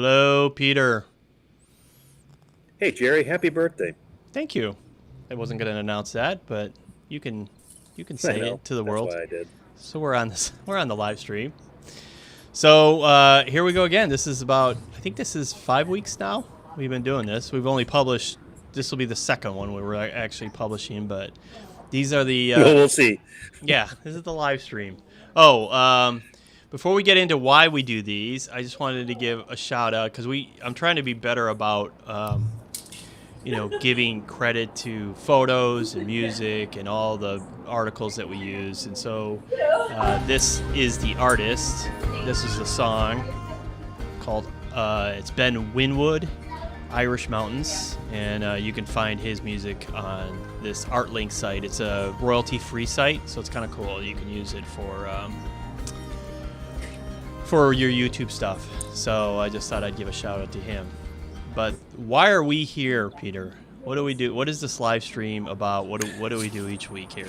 Hello, Peter. Hey, Jerry, happy birthday. Thank you. I wasn't going to announce that, but you can I say know. it to the That's world. why I did. So we're on this. We're on the live stream. So here we go again. This is about. I think this is 5 weeks now. We've been doing this. We've only published. This will be the second one we were actually publishing, but these are the. Well, we'll see. Yeah, this is the live stream. Before we get into why we do these, I just wanted to give a shout out because I'm trying to be better about giving credit to photos and music and all the articles that we use. And so this is the artist. This is the song called it's Ben Winwood, Irish Mountains, and you can find his music on this ArtLink site. It's a royalty-free site, so it's kind of cool. You can use it for your YouTube stuff. So I just thought I'd give a shout out to him. But why are we here, Peter? What do we do? What is this live stream about? What do we do each week here?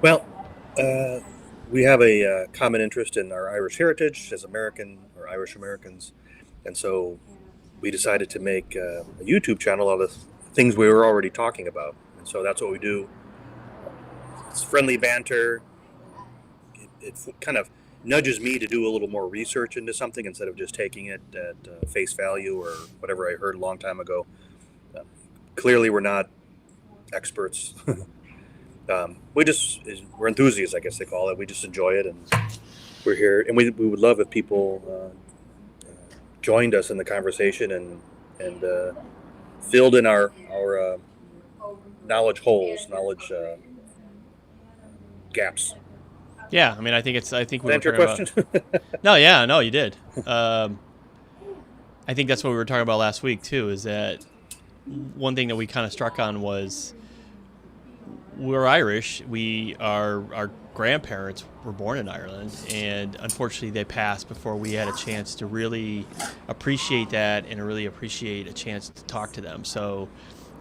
Well, we have a common interest in our Irish heritage as American or Irish Americans. And so we decided to make a YouTube channel out of things we were already talking about. And so that's what we do. It's friendly banter. It kind of nudges me to do a little more research into something instead of just taking it at face value or whatever I heard a long time ago. Clearly, we're not experts. We're enthusiasts, I guess they call it. We just enjoy it, and we're here. And we would love if people joined us in the conversation and filled in our knowledge holes, knowledge gaps. Yeah, I mean, I think we were Answer your talking question? about. No, you did. I think that's what we were talking about last week too. Is that one thing that we kind of struck on was we're Irish. Our grandparents were born in Ireland, and unfortunately, they passed before we had a chance to really appreciate that and really appreciate a chance to talk to them. So,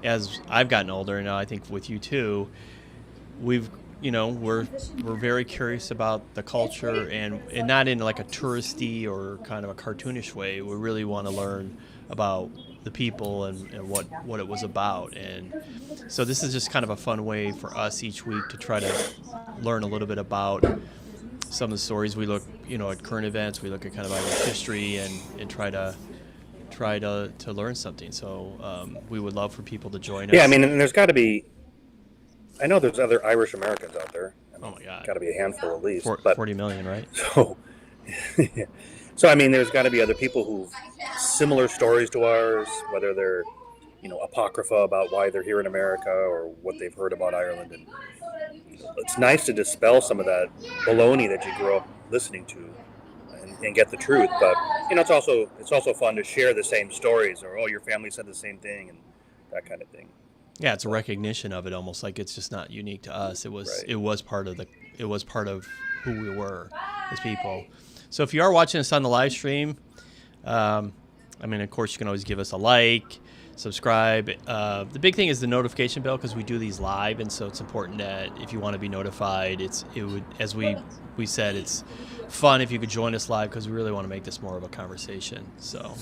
as I've gotten older, and I think with you too, we're very curious about the culture and not in like a touristy or kind of a cartoonish way. We really want to learn about the people and what it was about. And so this is just kind of a fun way for us each week to try to learn a little bit about some of the stories. We look, at current events. We look at kind of Irish history and try to learn something. So we would love for people to join us. Yeah, I mean, and there's got to be. I know there's other Irish Americans out there. Oh my God! Got to be a handful at least. 40 million, right? So, so I mean, there's got to be other people who similar stories to ours, whether they're, apocrypha about why they're here in America or what they've heard about Ireland. And it's nice to dispel some of that baloney that you grew up listening to, and get the truth. But it's also fun to share the same stories, or your family said the same thing, and that kind of thing. Yeah, it's a recognition of it, almost like it's just not unique to us. It was Right. it was part of who we were as people. So if you are watching us on the live stream, of course you can always give us a like, subscribe. The big thing is the notification bell, because we do these live, and so it's important that if you want to be notified, as we said, it's fun if you could join us live, because we really want to make this more of a conversation. So.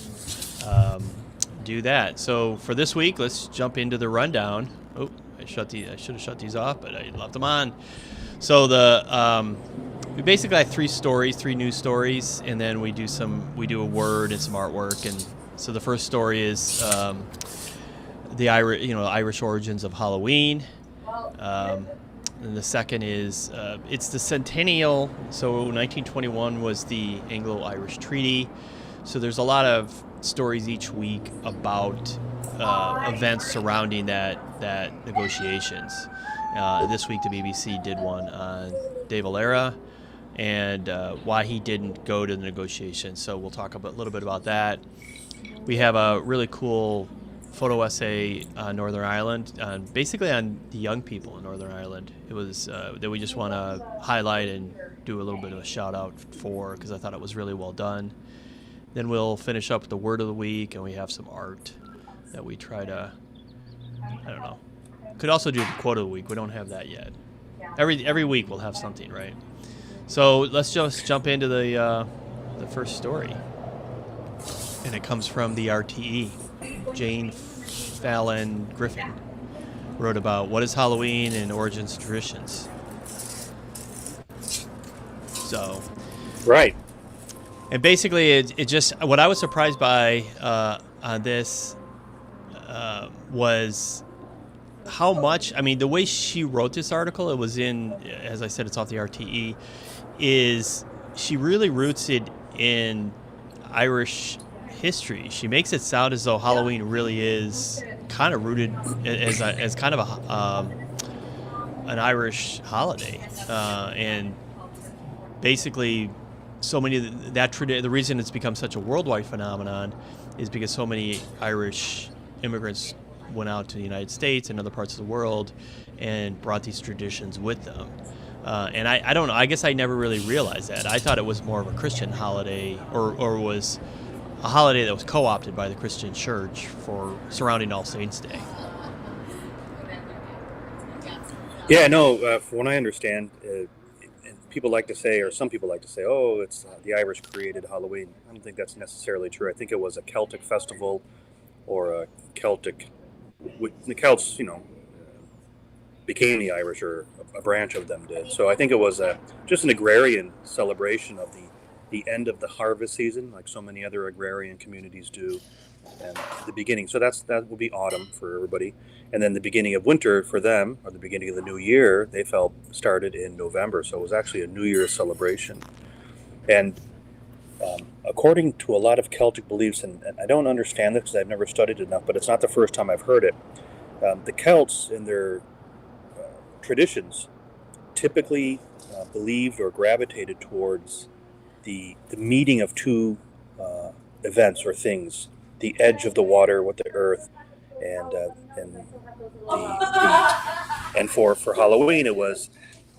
Do that. So for this week, let's jump into the rundown. Oh, I should have shut these off, but I left them on. So we basically have three news stories, and then we do a word and some artwork. And so the first story is the Irish origins of Halloween. And the second is it's the centennial. So 1921 was the Anglo-Irish Treaty. So there's a lot of stories each week about events surrounding that negotiations. This week the BBC did one on de Valera and why he didn't go to the negotiations. So we'll talk a little bit about that. We have a really cool photo essay on Northern Ireland, basically on the young people in Northern Ireland. It was that we just want to highlight and do a little bit of a shout out for, because I thought it was really well done. Then we'll finish up with the word of the week, and we have some art that we try to, could also do the quote of the week. We don't have that yet. Every week we'll have something, right? So let's just jump into the the first story, and it comes from the RTE. Jane Fallon Griffin wrote about what is Halloween and origins and traditions. So, right. And basically, it just, what I was surprised by on this was how much, I mean, the way she wrote this article, it was in, as I said, it's off the RTE, is she really roots it in Irish history. She makes it sound as though Halloween really is kind of rooted as kind of an Irish holiday, and basically so many of the reason it's become such a worldwide phenomenon is because so many Irish immigrants went out to the United States and other parts of the world and brought these traditions with them. And I don't know, I guess I never really realized that. I thought it was more of a Christian holiday, or was a holiday that was co-opted by the Christian church for surrounding All Saints' Day. Yeah, no, from what I understand, people like to say, or some people like to say, oh, it's the Irish created Halloween. I don't think that's necessarily true. I think it was a Celtic festival, or a Celtic, the Celts, became the Irish, or a branch of them did. So I think it was just an agrarian celebration of the end of the harvest season, like so many other agrarian communities do, and the beginning. So that will be autumn for everybody. And then the beginning of winter for them, or the beginning of the new year, they felt started in November. So it was actually a New Year's celebration. And according to a lot of Celtic beliefs, and I don't understand this because I've never studied it enough, but it's not the first time I've heard it. The Celts, in their traditions, typically believed or gravitated towards the meeting of two events or things: the edge of the water with the earth, and for Halloween, it was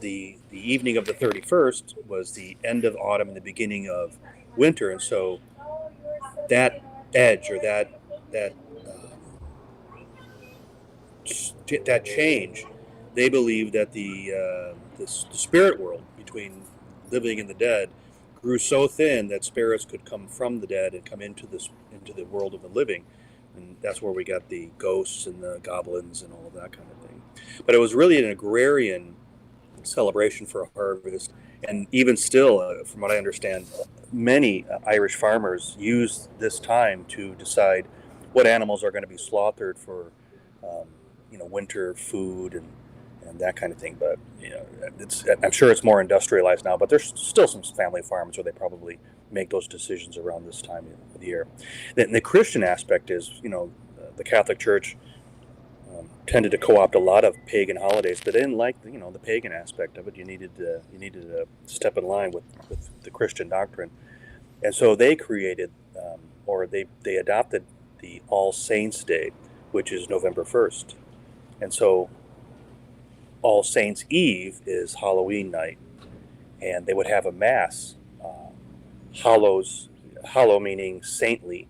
the evening of the 31st was the end of autumn and the beginning of winter. And so that edge, or that change, they believe that the spirit world between living and the dead grew so thin that spirits could come from the dead and come into the world of the living. And that's where we got the ghosts and the goblins and all of that kind of thing. But it was really an agrarian celebration for a harvest. And even still, from what I understand, many Irish farmers use this time to decide what animals are going to be slaughtered for, winter food and that kind of thing. But I'm sure it's more industrialized now. But there's still some family farms where they probably make those decisions around this time of the year. The Christian aspect is, the Catholic Church tended to co-opt a lot of pagan holidays, but they didn't like the pagan aspect of it. You needed to step in line with the Christian doctrine, and so they created, or they adopted the All Saints' Day, which is November 1st, and so All Saints' Eve is Halloween night, and they would have a mass. Hallow meaning saintly,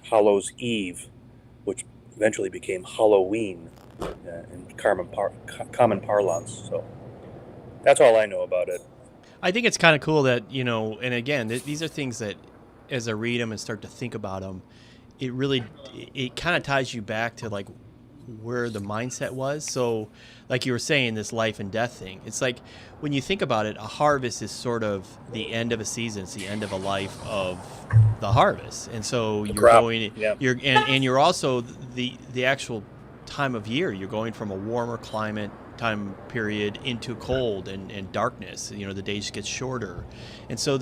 Hallows Eve, which eventually became Halloween in common parlance. So that's all I know about it. I think it's kind of cool that, and again, these are things that as I read them and start to think about them, it kind of ties you back to like where the mindset was. So like you were saying, this life and death thing, it's like when you think about it, a harvest is sort of the end of a season. It's the end of a life of the harvest. And so you're also the actual time of year. You're going from a warmer climate time period into cold and darkness. The days get shorter. And so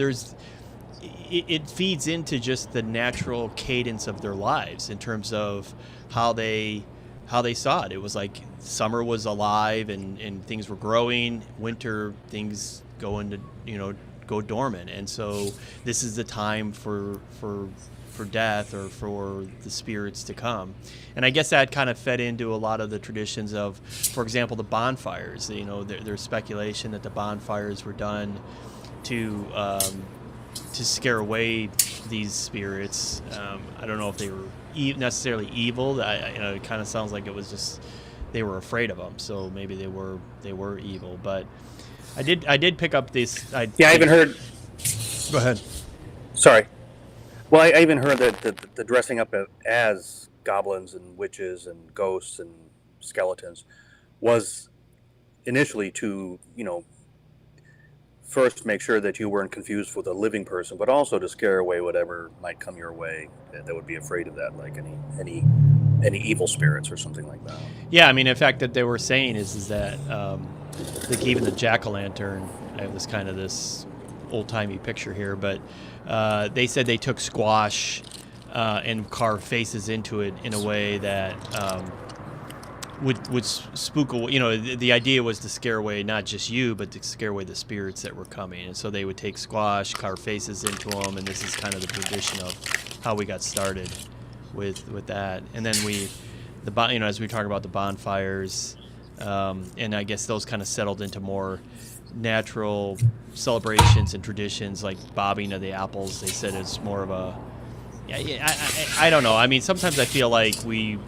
it feeds into just the natural cadence of their lives in terms of how they saw it. It was like summer was alive and things were growing. Winter, things go dormant. And so this is the time for death, or for the spirits to come. And I guess that kind of fed into a lot of the traditions of, for example, the bonfires. There's speculation that the bonfires were done to scare away these spirits. I don't know if they were necessarily evil. It kind of sounds like it was just they were afraid of them, so maybe they were evil. But I did pick up this. I even heard. Go ahead. Sorry. Well, I even heard that the dressing up as goblins and witches and ghosts and skeletons was initially to, first make sure that you weren't confused with a living person, but also to scare away whatever might come your way that would be afraid of that, like any evil spirits or something like that. Yeah, I mean, in fact, that they were saying is that like even the jack-o'-lantern, I have this old-timey picture here, but they said they took squash and carved faces into it in a way that would spook away. The idea was to scare away not just you, but to scare away the spirits that were coming. And so they would take squash, carve faces into them, and this is kind of the tradition of how we got started with that. And then as we talk about the bonfires, and I guess those kind of settled into more natural celebrations and traditions, like bobbing of the apples. They said it's more of a, I don't know. I mean, sometimes I feel like we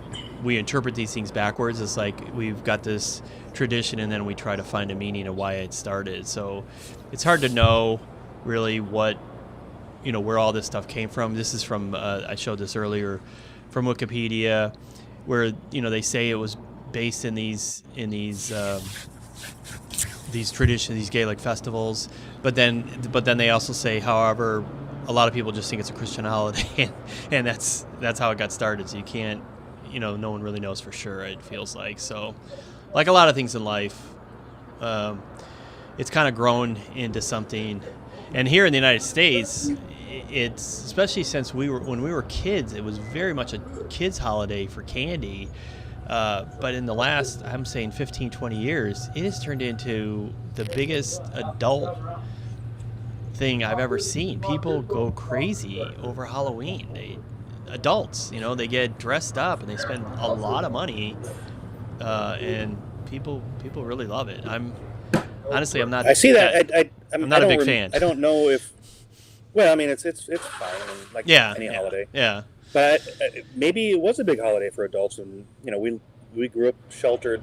interpret these things backwards. It's like we've got this tradition and then we try to find a meaning of why it started. So it's hard to know really what, where all this stuff came from. This is from, I showed this earlier, from Wikipedia, where, they say it was based in these traditions, these Gaelic festivals. But then they also say, however, a lot of people just think it's a Christian holiday, and that's how it got started. So you can't, no one really knows for sure, it feels like. So, like a lot of things in life, it's kind of grown into something. And here in the United States, it's, especially since when we were kids, it was very much a kids' holiday for candy. But in the last, I'm saying 15, 20 years, it has turned into the biggest adult thing I've ever seen. People go crazy over Halloween. Adults, they get dressed up and they spend a lot of money, and people really love it. I'm not. I see that. I'm not a big fan. I don't know if. Well, I mean, it's fine. I mean, like any holiday. Yeah. But maybe it was a big holiday for adults, and we grew up sheltered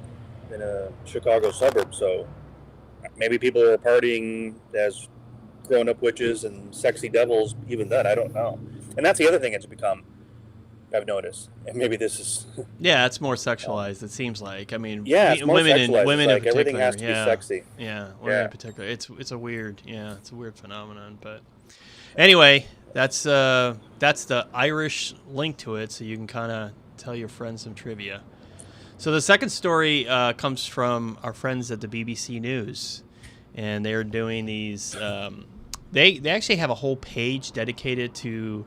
in a Chicago suburb, so maybe people were partying as grown-up witches and sexy devils even then. I don't know. And that's the other thing it's become, I've noticed. And maybe this is... Yeah, it's more sexualized, it seems like. I mean, it's more women sexualized. in like particular. Everything has to be sexy. Yeah, women in particular. It's a weird phenomenon. But anyway, that's the Irish link to it, so you can kind of tell your friends some trivia. So the second story comes from our friends at the BBC News, and they're doing these... They actually have a whole page dedicated to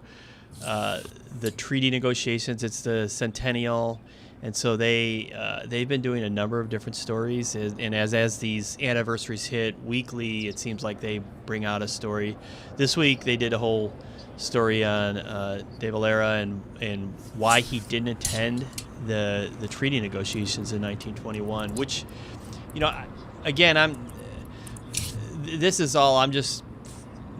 the treaty negotiations. It's the centennial, and so they've been doing a number of different stories. And as these anniversaries hit weekly, it seems like they bring out a story. This week they did a whole story on de Valera and why he didn't attend the treaty negotiations in 1921. Which, again, I'm just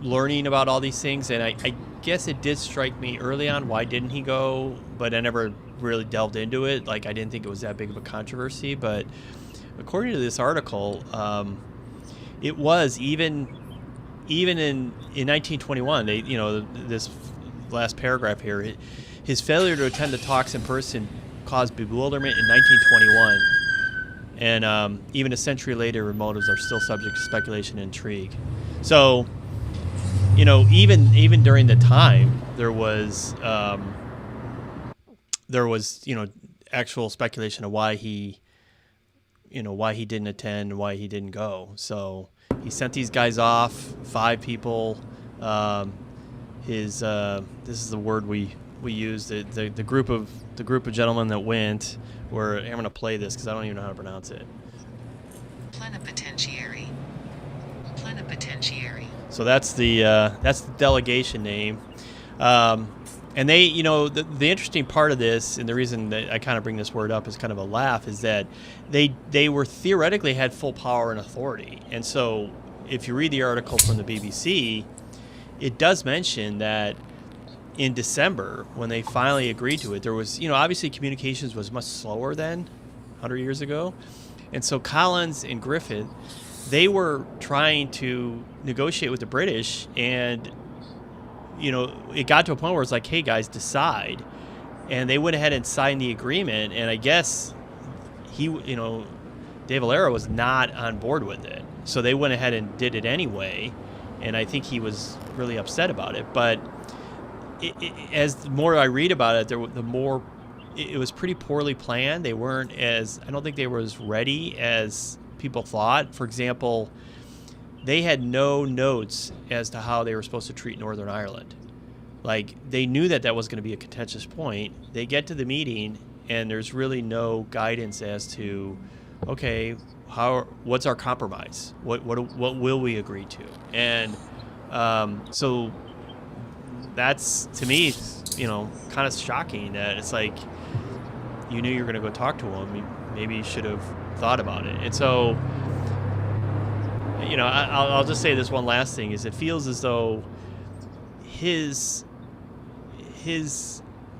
learning about all these things, and I guess it did strike me early on, why didn't he go, but I never really delved into it. Like, I didn't think it was that big of a controversy, but according to this article, it was even in 1921. They, this last paragraph here, his failure to attend the talks in person caused bewilderment in 1921, and even a century later, her motives are still subject to speculation and intrigue. So, even during the time, there was actual speculation of why he didn't attend, why he didn't go. So he sent these guys off, 5 people. This is the word we use, the group of gentlemen that went. I'm going to play this because I don't even know how to pronounce it. Plenipotentiary. So that's the delegation name, and they, the interesting part of this, and the reason that I kind of bring this word up as kind of a laugh, is that they were theoretically had full power and authority. And so if you read the article from the BBC, it does mention that in December, when they finally agreed to it, there was, obviously communications was much slower then, 100 years ago, and so Collins and Griffith, they were trying to negotiate with the British, and it got to a point where it's like, hey guys, decide. And they went ahead and signed the agreement. And I guess De Valera was not on board with it. So they went ahead and did it anyway. And I think he was really upset about it. But as the more I read about it, the more it was pretty poorly planned. I don't think they were as ready as people thought. For example, they had no notes as to how they were supposed to treat Northern Ireland. Like, they knew that was going to be a contentious point. They get to the meeting, and there's really no guidance as to, okay, what's our compromise? What will we agree to? And so that's, to me, kind of shocking that it's like, you knew you were going to go talk to him. Maybe you should have thought about it. And so, I'll just say this one last thing is it feels as though his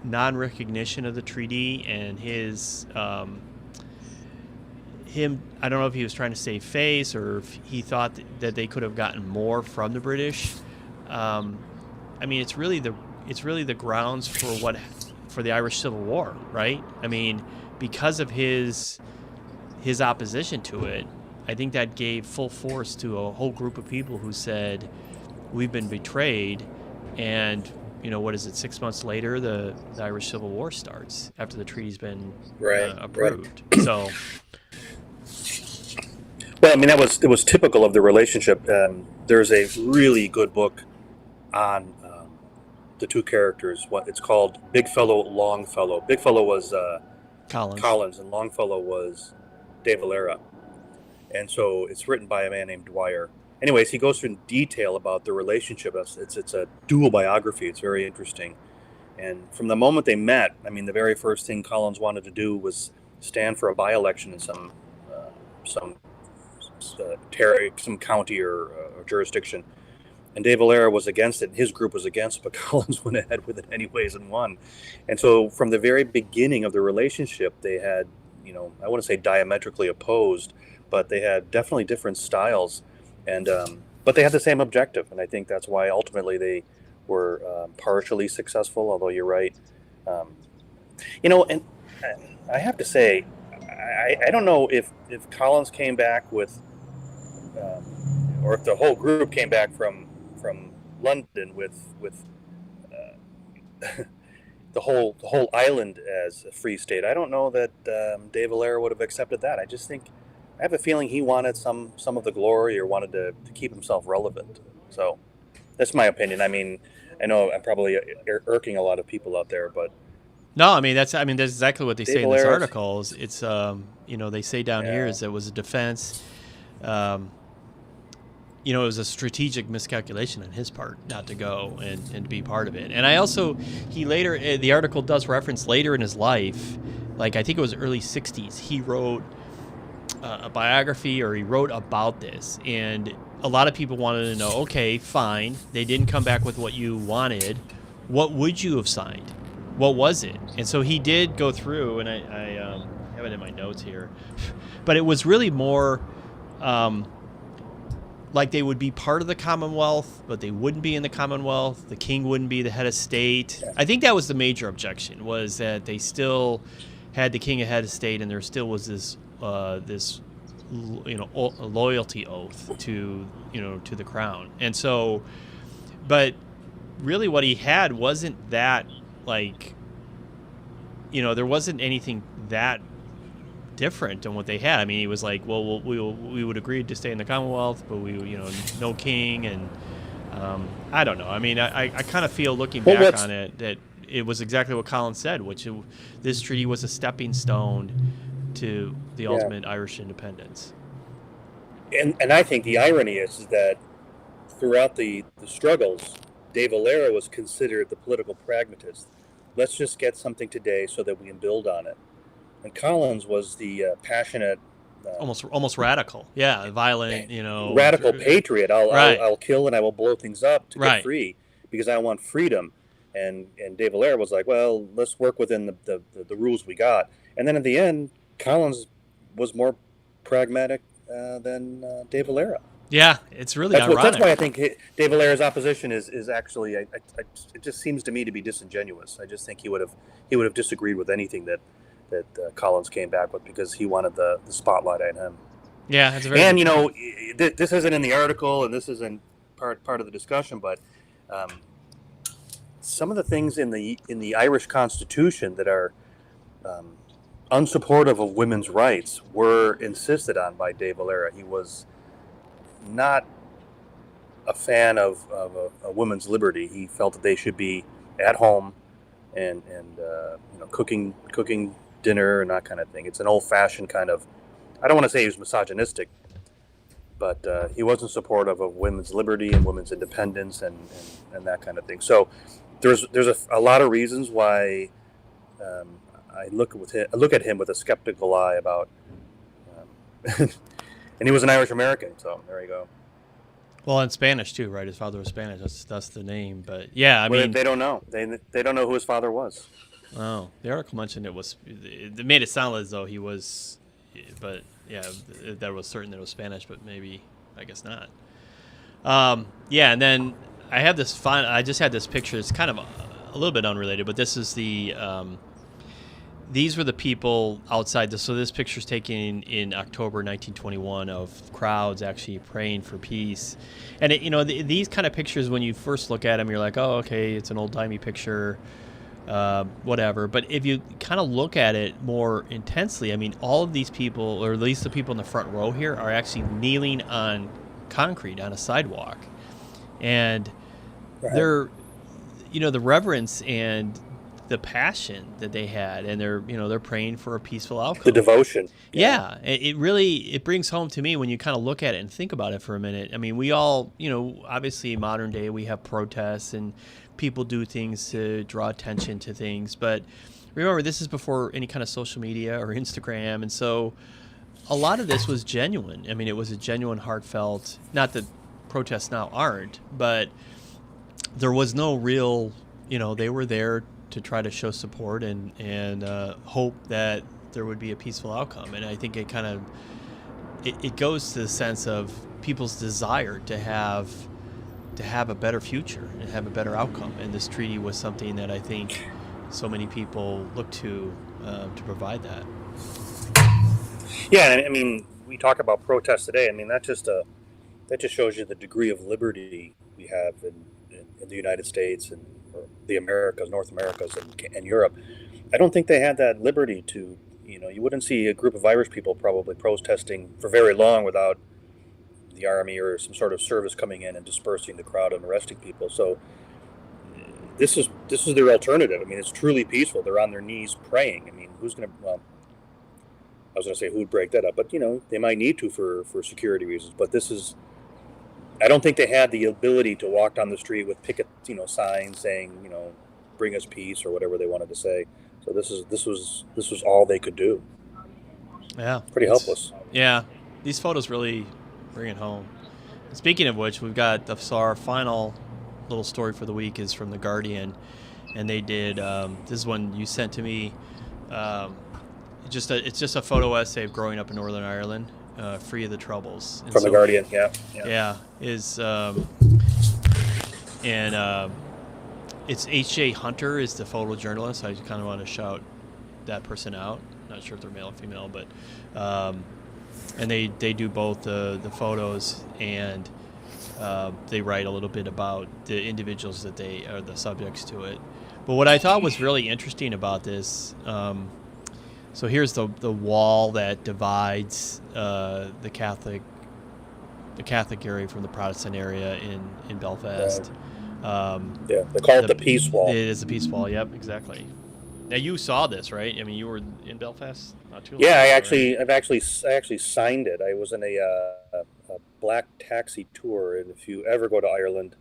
non-recognition of the treaty and his I don't know if he was trying to save face or if he thought that they could have gotten more from the British. It's really the grounds for the Irish Civil War, right? I mean, because of his opposition to it, I think that gave full force to a whole group of people who said, we've been betrayed. And, what is it, 6 months later, the Irish Civil War starts after the treaty's been approved. Right. So, well, it was typical of the relationship. There's a really good book on the two characters. It's called Big Fellow, Long Fellow. Big Fellow was Collins, and Long Fellow was De Valera. And so it's written by a man named Dwyer. Anyways, he goes through in detail about the relationship. It's a dual biography. It's very interesting. And from the moment they met, the very first thing Collins wanted to do was stand for a by-election in some county or jurisdiction. And De Valera was against it. His group was against it, but Collins went ahead with it anyways and won. And so from the very beginning of the relationship, they had, I wouldn't say diametrically opposed, but they had definitely different styles. And but they had the same objective, and I think that's why ultimately they were partially successful. Although you're right, and I have to say, I don't know if Collins came back with, or if the whole group came back from London with the whole island as a free state. I don't know that De Valera would have accepted that. I have a feeling he wanted some of the glory or wanted to keep himself relevant. So that's my opinion. I know I'm probably irking a lot of people out there, but no, that's exactly what they say in this article. It's they say down here is it was a defense. It was a strategic miscalculation on his part not to go and to be part of it. And the article does reference later in his life, like I think it was early 60s, he wrote a biography, or he wrote about this, and a lot of people wanted to know, okay, fine, they didn't come back with what you wanted, what would you have signed? What was it? And so he did go through, and I have it in my notes here, but it was really more like they would be part of the Commonwealth, but they wouldn't be in the Commonwealth. The king wouldn't be the head of state. I think that was the major objection, was that they still had the king as head of state, and there still was this loyalty oath to the crown. And so, but really what he had wasn't that, like, there wasn't anything that different than what they had. He was like, well, we would agree to stay in the Commonwealth, but no king. And I don't know. I kind of feel, looking back on it, that it was exactly what Collins said, this treaty was a stepping stone to the ultimate Irish independence. And I think the irony is that throughout the struggles, De Valera was considered the political pragmatist. Let's just get something today so that we can build on it. And Collins was the passionate, almost radical, violent, radical patriot. I'll kill and I will blow things up to get free because I want freedom. And De Valera was like, well, let's work within the rules we got. And then at the end, Collins was more pragmatic than De Valera. Yeah, it's really ironic. That's why I think De Valera's opposition is actually it just seems to me to be disingenuous. I just think he would have disagreed with anything that Collins came back with, because he wanted the spotlight on him. Yeah, that's very. And you know, this isn't in the article, and this isn't part of the discussion, but some of the things in the Irish Constitution that are unsupportive of women's rights were insisted on by De Valera. He was not a fan of a woman's liberty. He felt that they should be at home and cooking dinner and that kind of thing. It's an old-fashioned kind of, I don't want to say he was misogynistic, but he wasn't supportive of women's liberty and women's independence and that kind of thing. So there's a lot of reasons why I look at him with a skeptical eye about, and he was an Irish American, so there you go. Well, in Spanish too, right? His father was Spanish. That's the name. But yeah, I mean, they don't know. They don't know who his father was. Oh, the article mentioned it made it sound as though he was, but yeah, that was certain that it was Spanish, but maybe, I guess not. Yeah, and then I just had this picture. It's kind of a little bit unrelated, but this is these were the people outside. So this picture's taken in October 1921 of crowds actually praying for peace. And these kind of pictures, when you first look at them, you're like, oh, okay, it's an old-timey picture. Whatever. But if you kind of look at it more intensely, I mean, all of these people, or at least the people in the front row here, are actually kneeling on concrete on a sidewalk, and they're, the reverence and the passion that they had, and they're praying for a peaceful outcome. The devotion. Yeah, it really brings home to me when you kind of look at it and think about it for a minute. I mean, we all, obviously in modern day we have protests and people do things to draw attention to things, but remember, this is before any kind of social media or Instagram, and so a lot of this was genuine. I mean, it was a genuine, heartfelt, not that protests now aren't, but there was no real, they were there to try to show support and hope that there would be a peaceful outcome. And I think it kind of, it goes to the sense of people's desire to have a better future and have a better outcome. And this treaty was something that I think so many people look to provide that. Yeah, I mean, we talk about protests today. I mean, that just shows you the degree of liberty we have in the United States and the Americas, North Americas, and Europe. I don't think they had that liberty to, you wouldn't see a group of Irish people probably protesting for very long without the army or some sort of service coming in and dispersing the crowd and arresting people. So this is their alternative. I mean, it's truly peaceful. They're on their knees praying. I mean, I was going to say who would break that up, but they might need to for security reasons. But I don't think they had the ability to walk down the street with picket, signs saying, bring us peace or whatever they wanted to say. So this was all they could do. Yeah, pretty helpless. Yeah, these photos really bring it home. Speaking of which, we've got our final little story for the week is from The Guardian, and they did this is one you sent to me. It's just a photo essay of growing up in Northern Ireland, free of the Troubles. And from The Guardian, yeah. It's H.J. Hunter is the photojournalist. I kind of want to shout that person out. Not sure if they're male or female, but and they do both the photos and they write a little bit about the individuals that they are the subjects to it. But what I thought was really interesting about this, so here's the wall that divides the Catholic area from the Protestant area in Belfast. They call it the Peace Wall. It is the Peace Wall. Yep, exactly. Now you saw this, right? I mean, you were in Belfast not too long ago. I actually signed it. I was in a black taxi tour, and if you ever go to Ireland,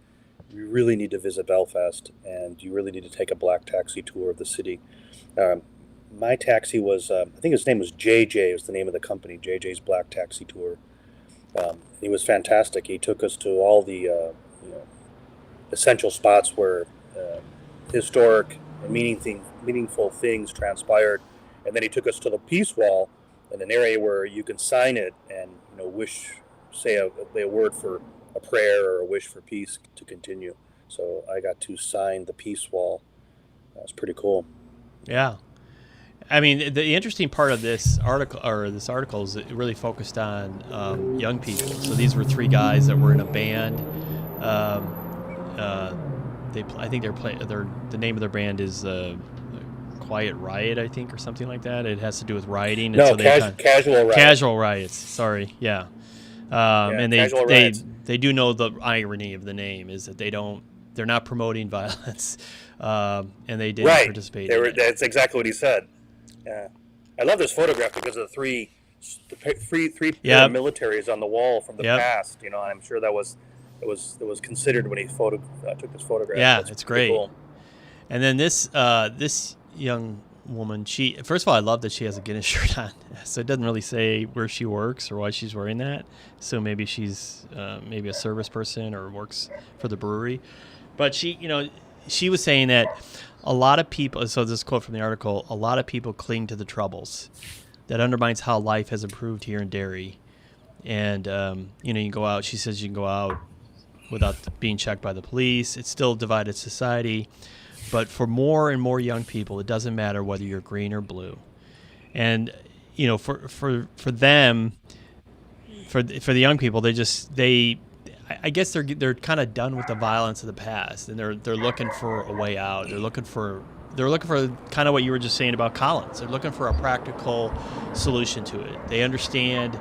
you really need to visit Belfast, and you really need to take a black taxi tour of the city. My taxi was, I think his name was JJ, was the name of the company, JJ's Black Taxi Tour. He was fantastic. He took us to all the essential spots where historic and meaningful things transpired, and then he took us to the Peace Wall, in an area where you can sign it and wish say a word for a prayer or a wish for peace to continue. So I got to sign the peace wall. That was pretty cool. Yeah. I mean, the interesting part of this article is it really focused on young people. So these were three guys that were in a band. I think the name of their band is Quiet Riot, I think, or something like that. It has to do with rioting. No, Casual Riot. Casual Riots. Sorry, yeah. And they do know the irony of the name is that they're not promoting violence, and they didn't participate. That's exactly what he said. Yeah, I love this photograph because of the three militaries on the wall from the past. You know, I'm sure that was considered when he took this photograph. Yeah, it's great. Cool. And then this young woman, first of all, I love that she has a Guinness shirt on. So it doesn't really say where she works or why she's wearing that. So maybe she's maybe a service person or works for the brewery. But she was saying that a lot of people, so this quote from the article, a lot of people cling to the troubles. That undermines how life has improved here in Derry. And, you can go out, she says you can go out without being checked by the police. It's still a divided society. But for more and more young people, it doesn't matter whether you're green or blue. And, for them, for the young people, I guess they're kind of done with the violence of the past, and they're looking for a way out. They're looking for kind of what you were just saying about Collins. They're looking for a practical solution to it. They understand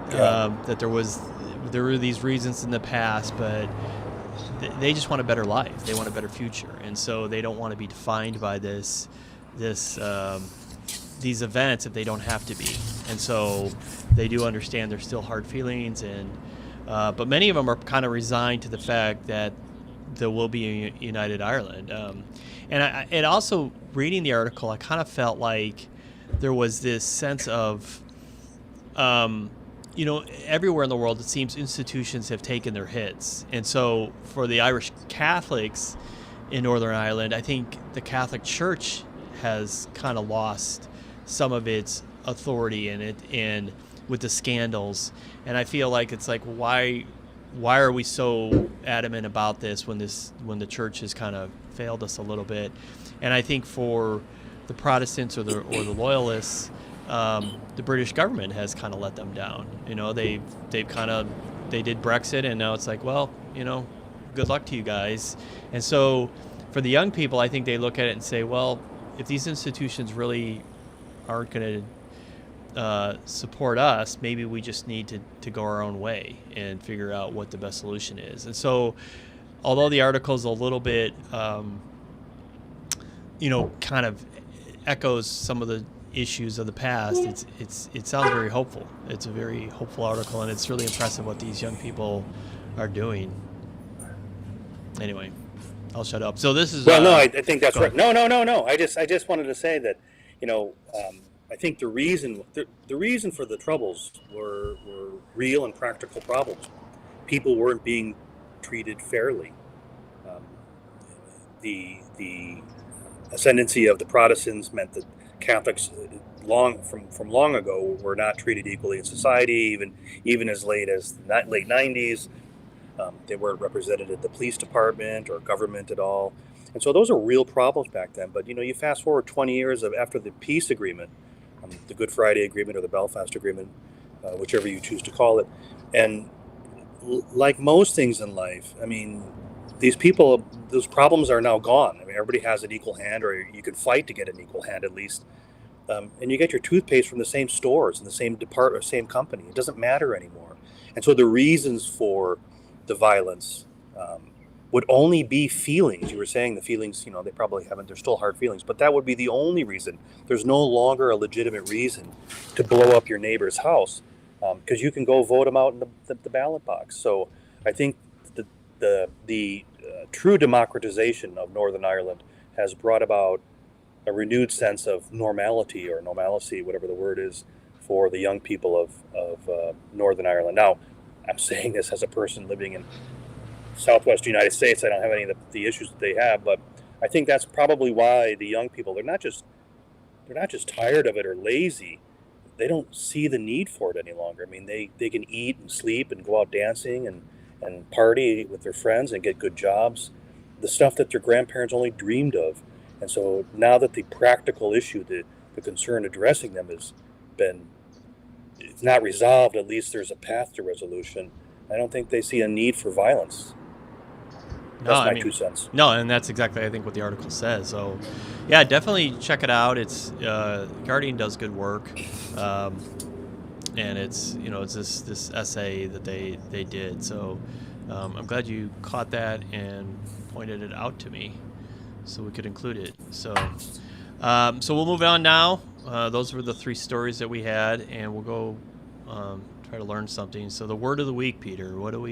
that there were these reasons in the past, but they just want a better life. They want a better future, and so they don't want to be defined by these events if they don't have to be. And so they do understand there's still hard feelings and. But many of them are kind of resigned to the fact that there will be a united Ireland. And also, reading the article, I kind of felt like there was this sense of, everywhere in the world, it seems institutions have taken their hits. And so for the Irish Catholics in Northern Ireland, I think the Catholic Church has kind of lost some of its authority in it and with the scandals. And I feel like it's like, why are we so adamant about this when the church has kind of failed us a little bit? And I think for the Protestants or the loyalists, the British government has kind of let them down. They did Brexit, and now it's like, well, good luck to you guys. And so for the young people, I think they look at it and say, well, if these institutions really aren't going to support us, maybe we just need to go our own way and figure out what the best solution is. And so, although the article is a little bit, kind of echoes some of the issues of the past, it sounds very hopeful. It's a very hopeful article, and it's really impressive what these young people are doing. Anyway, I'll shut up. So this is I think that's right. No. I just wanted to say that, I think the reason for the troubles were real and practical problems. People weren't being treated fairly. The ascendancy of the Protestants meant that Catholics from long ago were not treated equally in society. Even as late as the late 90s, they weren't represented at the police department or government at all. And so those are real problems back then. But you fast forward 20 years after the peace agreement. The Good Friday Agreement or the Belfast Agreement, whichever you choose to call it. And like most things in life, I mean, those problems are now gone. I mean, everybody has an equal hand, or you can fight to get an equal hand at least. And you get your toothpaste from the same stores and the same department, same company. It doesn't matter anymore. And so the reasons for the violence would only be feelings. You were saying the feelings, they probably haven't, they're still hard feelings, but that would be the only reason. There's no longer a legitimate reason to blow up your neighbor's house because you can go vote them out in the ballot box. So I think the true democratization of Northern Ireland has brought about a renewed sense of normality or normalcy, whatever the word is, for the young people of Northern Ireland. Now, I'm saying this as a person living in Southwest United States. I don't have any of the issues that they have, but I think that's probably why the young people, they're not just tired of it or lazy. they don't see the need for it any longer. I mean, they can eat and sleep and go out dancing and party with their friends and get good jobs, the stuff that their grandparents only dreamed of. And so now that the practical issue, the concern addressing them has been, it's not resolved, at least there's a path to resolution. I don't think they see a need for violence. That's my 2 cents. No, and that's exactly, I think, what the article says. So, yeah, definitely check it out. It's Guardian does good work, and it's it's this essay that they did. So, I'm glad you caught that and pointed it out to me, so we could include it. So, so we'll move on now. Those were the 3 stories that we had, and we'll go try to learn something. So, the word of the week, Peter. What do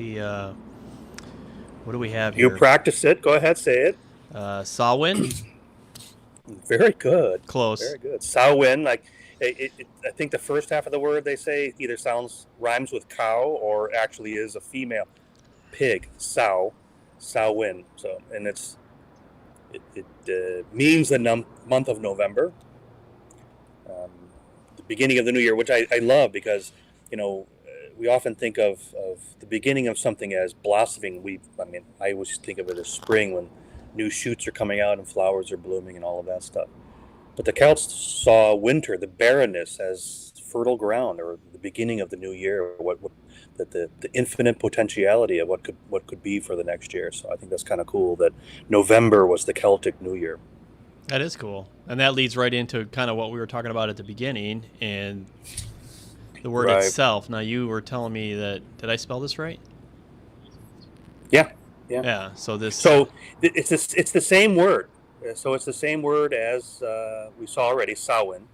we have here? You practice it. Go ahead, say it. Samhain. Very good. Close. Very good. Samhain. Like, I think the first half of the word they say either rhymes with cow or actually is a female pig. Samhain. So, and it means the month of November, the beginning of the new year, which I love because we often think of the beginning of something as blossoming. I always think of it as spring when new shoots are coming out and flowers are blooming and all of that stuff. But the Celts saw winter, the barrenness, as fertile ground or the beginning of the new year, the infinite potentiality of what could be for the next year. So I think that's kind of cool that November was the Celtic New Year. That is cool, and that leads right into kind of what we were talking about at the beginning and the word itself. Now, you were telling me that, did I spell this right? Yeah. So it's the same word. So it's the same word as we saw already, Samhain.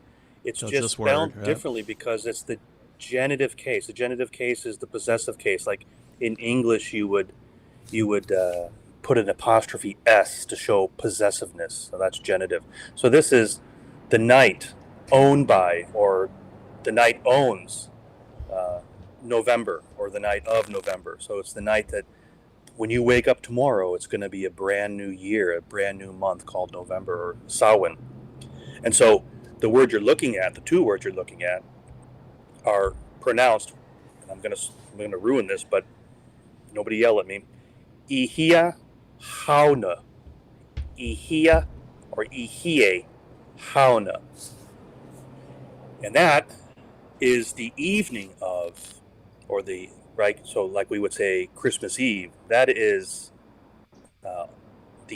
It's just spelled differently because it's the genitive case. The genitive case is the possessive case. Like in English, you would put an apostrophe S to show possessiveness. So that's genitive. So this is the night owned by, or the night owns November, or the night of November. So it's the night that when you wake up tomorrow, it's going to be a brand new year, a brand new month called November, or Samhain. And so the word you're looking at, the 2 words you're looking at, are pronounced, and I'm going to ruin this, but nobody yell at me. Ihia hauna. Ihia or ihie hauna. And that is the evening of, or the, right, so like we would say Christmas Eve, that is the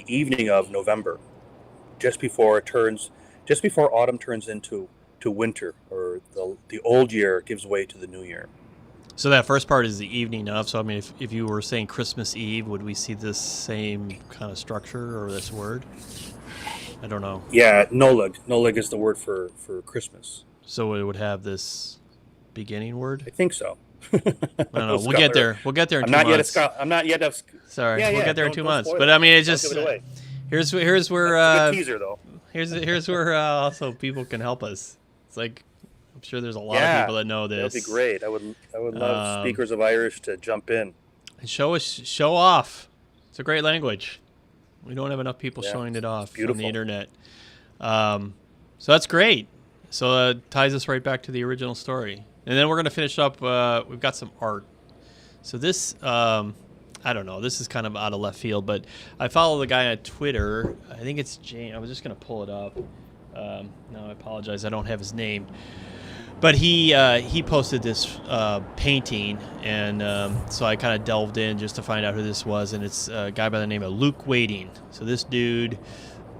evening of November, just before autumn turns into winter, or the old year gives way to the new year. So that first part is the evening of. So I mean, if you were saying Christmas Eve, would we see this same kind of structure or this word? I don't know. Yeah, noleg. Noleg is the word for Christmas. So it would have this beginning word? I think so. I don't know. We'll get there. We'll get there in 2 months. I'm not yet. Sorry, we'll get there in 2 months. But I mean, it's just here's where that's a good teaser though. Here's where also people can help us. It's like, I'm sure there's a lot of people that know this. That'd be great. I would love speakers of Irish to jump in and show off. It's a great language. We don't have enough people showing it off on the internet. So that's great. So it ties us right back to the original story. And then we're going to finish up. We've got some art. So this, I don't know. This is kind of out of left field, but I follow the guy on Twitter. I think it's Jane. I was just going to pull it up. No, I apologize. I don't have his name. But he posted this painting, and so I kind of delved in just to find out who this was. And it's a guy by the name of Luke Wading. So this dude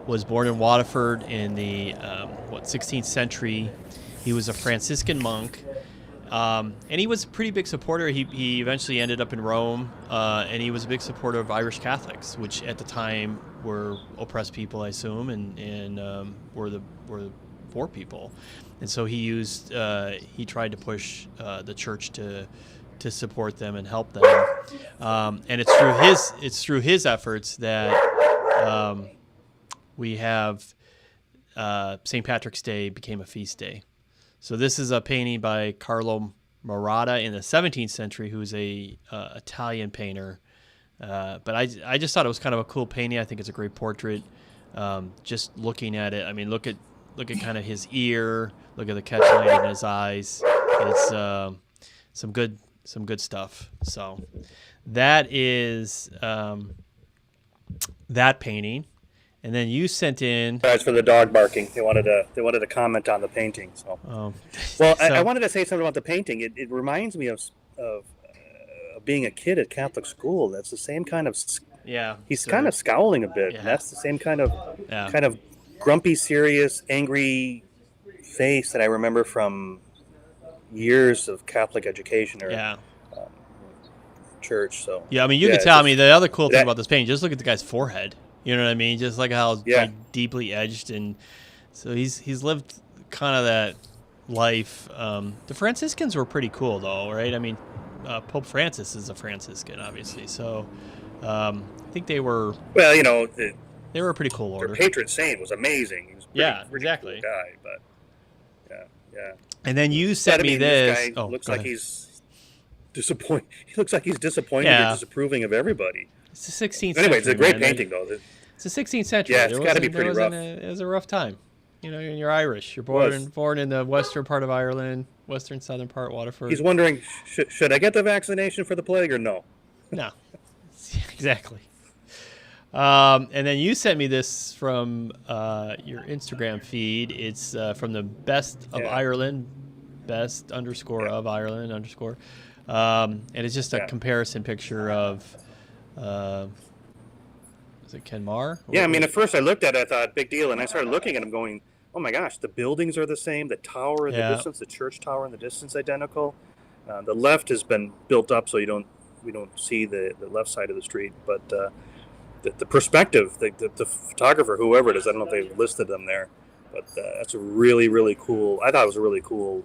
was born in Waterford in the 16th century. He was a Franciscan monk. And he was a pretty big supporter. He eventually ended up in Rome, and he was a big supporter of Irish Catholics, which at the time were oppressed people, I assume, and were the poor people. And so he tried to push the church to support them and help them. And it's through his efforts that we have St. Patrick's Day became a feast day. So this is a painting by Carlo Maratta in the 17th century, who's a Italian painter. But I just thought it was kind of a cool painting. I think it's a great portrait. Just looking at it, I mean, look at look at kind of his ear, look at the catchlight in his eyes. It's some good stuff. So that is that painting. And then you sent in. As for the dog barking, they wanted to comment on the painting. So, well, I wanted to say something about the painting. It reminds me of being a kid at Catholic school. That's the same kind of. Yeah. He's kind of scowling a bit. Yeah. And that's the same kind of grumpy, serious, angry face that I remember from years of Catholic education or church. So yeah, I mean, you could tell. I mean, the other cool thing about this painting, just look at the guy's forehead. You know what I mean? Just like how like, deeply edged, and so he's lived kind of that life. The Franciscans were pretty cool, though, right? I mean, Pope Francis is a Franciscan, obviously. So I think they were. Well, you know, they were a pretty cool order. Their patron saint was amazing. He was pretty exactly. Cool guy, but yeah. And then you sent me this. This guy looks like he's disappointed. He looks like he's disappointed or disapproving of everybody. It's the 16th century. Anyway, it's a great painting, though. It's the 16th century. Yeah, it's got to be pretty rough. It was a rough time. You know, you're Irish. You're born in the western part of Ireland, western southern part, Waterford. He's wondering, should I get the vaccination for the plague or no? No. Exactly. And then you sent me this from your Instagram feed. It's from the Best of Ireland, best _ of Ireland _ and it's just a comparison picture of. Is it Ken Marr? Yeah, I mean, at first I looked at it, I thought, big deal, and I started looking at him going, oh my gosh, the buildings are the same, the tower in the distance, the church tower in the distance, identical. The left has been built up so we don't see the left side of the street, but the perspective, the photographer, whoever it is, I don't know if they've listed them there, but that's a really, really cool. I thought it was a really cool,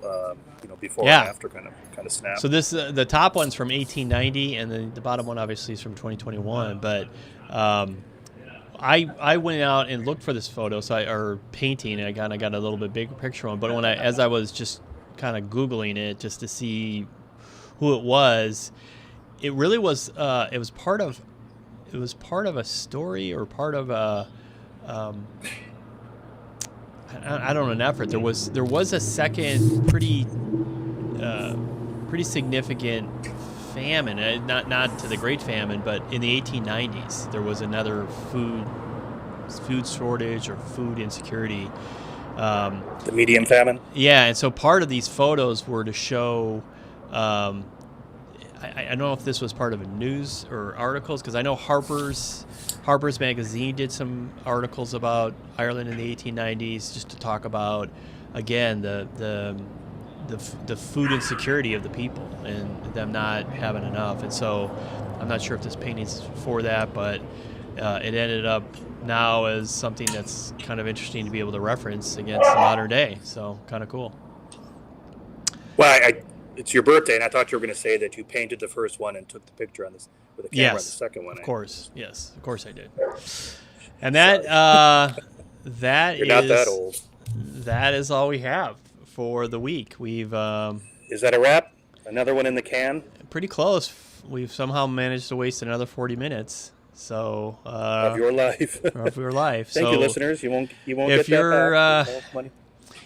before and after kind of snap. So this the top one's from 1890, and then the bottom one obviously is from 2021. But I went out and looked for this photo, or painting, and I got a little bit bigger picture one. But as I was just kind of Googling it just to see who it was really was. It was part of a story or part of a. I don't know, an effort. There was a second pretty significant famine, not to the Great Famine, but in the 1890s there was another food shortage or food insecurity. The medium famine. Yeah, and so part of these photos were to show. I don't know if this was part of a news or articles, because I know Harper's Magazine did some articles about Ireland in the 1890s, just to talk about, again, the food insecurity of the people and them not having enough. And so I'm not sure if this painting's for that, but it ended up now as something that's kind of interesting to be able to reference against the modern day. So kind of cool. Well, it's your birthday, and I thought you were going to say that you painted the first one and took the picture with the camera on the second one. Of course. Yes, of course I did. And that You're not that old. That is all we have for the week. We've Is that a wrap? Another one in the can? Pretty close. We've somehow managed to waste another 40 minutes. So of your life. Of your life. Thank you, listeners. You won't get that back.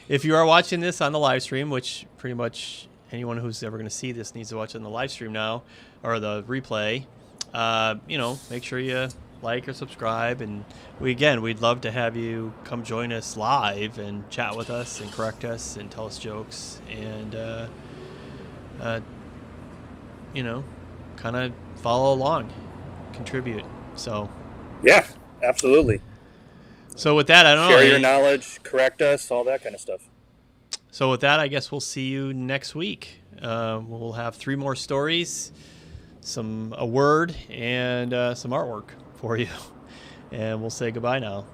If you are watching this on the live stream, which pretty much anyone who's ever going to see this needs to watch it on the live stream now, or the replay, make sure you like or subscribe. And we'd love to have you come join us live and chat with us and correct us and tell us jokes and, kind of follow along, contribute. So, yeah, absolutely. So with that, I don't know. Share your knowledge, correct us, all that kind of stuff. So with that, I guess we'll see you next week. We'll have 3 more stories, a word, and some artwork for you. And we'll say goodbye now.